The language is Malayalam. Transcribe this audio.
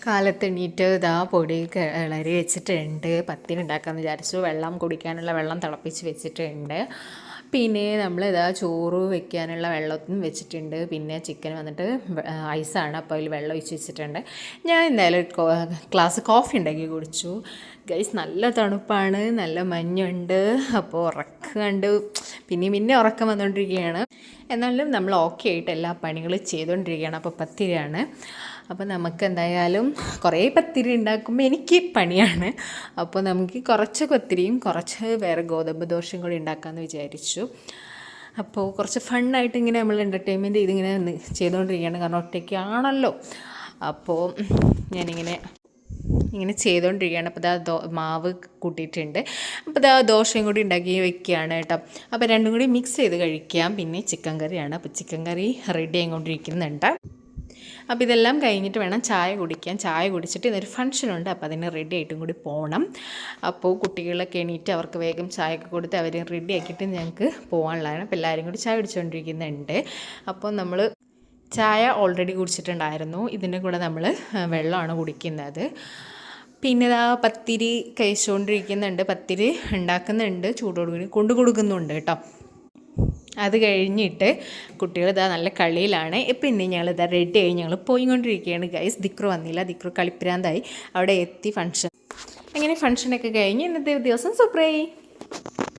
കാലത്ത് എണീറ്റ് ഇതാ പൊടി കിളറി വെച്ചിട്ടുണ്ട്. പത്തിരി ഉണ്ടാക്കാമെന്ന് വിചാരിച്ചു. വെള്ളം കുടിക്കാനുള്ള വെള്ളം തിളപ്പിച്ച് വെച്ചിട്ടുണ്ട്. പിന്നെ നമ്മളിതാ ചോറ് വെക്കാനുള്ള വെള്ളത്തും വെച്ചിട്ടുണ്ട്. പിന്നെ ചിക്കൻ വന്നിട്ട് ഐസാണ്, അപ്പോൾ അതിൽ വെള്ളം ഒഴിച്ച് വെച്ചിട്ടുണ്ട്. ഞാൻ എന്തായാലും ഗ്ലാസ് കോഫി ഉണ്ടാക്കി കുടിച്ചു. ഗൈസ് നല്ല തണുപ്പാണ്, നല്ല മഞ്ഞുണ്ട്. അപ്പോൾ ഉറക്കം കണ്ട് പിന്നെ ഉറക്കം വന്നുകൊണ്ടിരിക്കുകയാണ്. എന്നാലും നമ്മൾ ഓക്കെ ആയിട്ട് എല്ലാ പണികളും ചെയ്തുകൊണ്ടിരിക്കുകയാണ്. അപ്പോൾ പത്തിരിയാണ്. അപ്പോൾ നമുക്ക് എന്തായാലും കുറേ പത്തിരി ഉണ്ടാക്കുമ്പോൾ എനിക്ക് പണിയാണ്. അപ്പോൾ നമുക്ക് കുറച്ച് പത്തിരിയും കുറച്ച് വേറെ ഗോതമ്പ് ദോശയും കൂടി ഉണ്ടാക്കാമെന്ന് വിചാരിച്ചു. അപ്പോൾ കുറച്ച് ഫണ്ണായിട്ട് ഇങ്ങനെ നമ്മൾ എൻ്റർടൈൻമെൻറ്റ് ഇതിങ്ങനെ ചെയ്തുകൊണ്ടിരിക്കുകയാണ്. കാരണം ഒറ്റയ്ക്കാണല്ലോ. അപ്പോൾ ഞാനിങ്ങനെ ചെയ്തുകൊണ്ടിരിക്കുകയാണ്. അപ്പോൾ ഇതാ മാവ് കൂട്ടിയിട്ടുണ്ട്. അപ്പോൾ ഇതാ ദോശയും കൂടി ഉണ്ടാക്കി വെക്കുകയാണ് കേട്ടോ. അപ്പോൾ രണ്ടും കൂടി മിക്സ് ചെയ്ത് കഴിക്കാം. പിന്നെ ചിക്കൻ കറിയാണ്. അപ്പോൾ ചിക്കൻ കറി റെഡി ആയിക്കൊണ്ടിരിക്കുന്നുണ്ട്. അപ്പോൾ ഇതെല്ലാം കഴിഞ്ഞിട്ട് വേണം ചായ കുടിക്കാൻ. ചായ കുടിച്ചിട്ട് ഇതൊരു ഫംഗ്ഷനുണ്ട്, അപ്പോൾ അതിന് റെഡി ആയിട്ടും കൂടി പോകണം. അപ്പോൾ കുട്ടികളൊക്കെ എണീറ്റ് അവർക്ക് വേഗം ചായയൊക്കെ കൊടുത്ത് അവരെ റെഡി ആക്കിയിട്ട് ഞങ്ങൾക്ക് പോകാനുള്ളതാണ്. അപ്പോൾ എല്ലാവരും കൂടി ചായ കുടിച്ചുകൊണ്ടിരിക്കുന്നുണ്ട്. അപ്പോൾ നമ്മൾ ചായ ഓൾറെഡി കുടിച്ചിട്ടുണ്ടായിരുന്നു. ഇതിൻ്റെ കൂടെ നമ്മൾ വെള്ളമാണ് കുടിക്കുന്നത്. പിന്നെ ഇതാ പത്തിരി കഴിച്ചുകൊണ്ടിരിക്കുന്നുണ്ട്. പത്തിരി ഉണ്ടാക്കുന്നുണ്ട്, ചൂടോടുകൂടി കൊണ്ടു കൊടുക്കുന്നുണ്ട് കേട്ടോ. അത് കഴിഞ്ഞിട്ട് കുട്ടികൾ ഇതാ നല്ല കളിയിലാണ്. പിന്നെ ഞങ്ങളിതാ റെഡി ആയി ഞങ്ങൾ പോയിക്കൊണ്ടിരിക്കുകയാണ് ഗൈസ്. ദിക്രു വന്നില്ല, ദിക്രു കളിപ്പിരാന്തായി അവിടെ എത്തി. ഫംഗ്ഷൻ അങ്ങനെ ഫംഗ്ഷനൊക്കെ കഴിഞ്ഞ് ഇന്നത്തെ ദിവസം സൂപ്പറായി.